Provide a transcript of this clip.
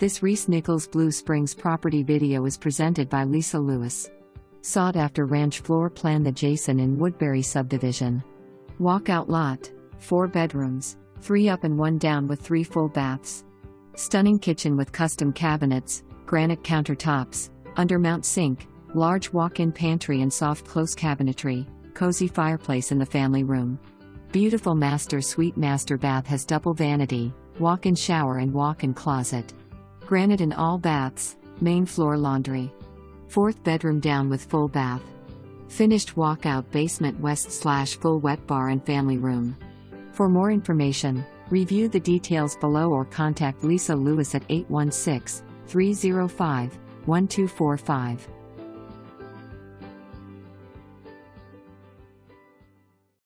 This ReeceNichols Blue Springs property video is presented by lisalewis. Sought after ranch floor plan adjacent in Woodbury Subdivision. Walkout lot, 4 bedrooms, 3 up and 1 down with 3 full baths. Stunning kitchen with custom cabinets, granite countertops, undermount sink, large walk-in pantry and soft close cabinetry, cozy fireplace in the family room. Beautiful master suite master bath has double vanity, walk-in shower and walk-in closet. Granite in all baths, main floor laundry. 4th bedroom down with full bath. Finished walkout basement west/full wet bar and family room. For more information, review the details below or contact Lisalewis at 816-305-1245.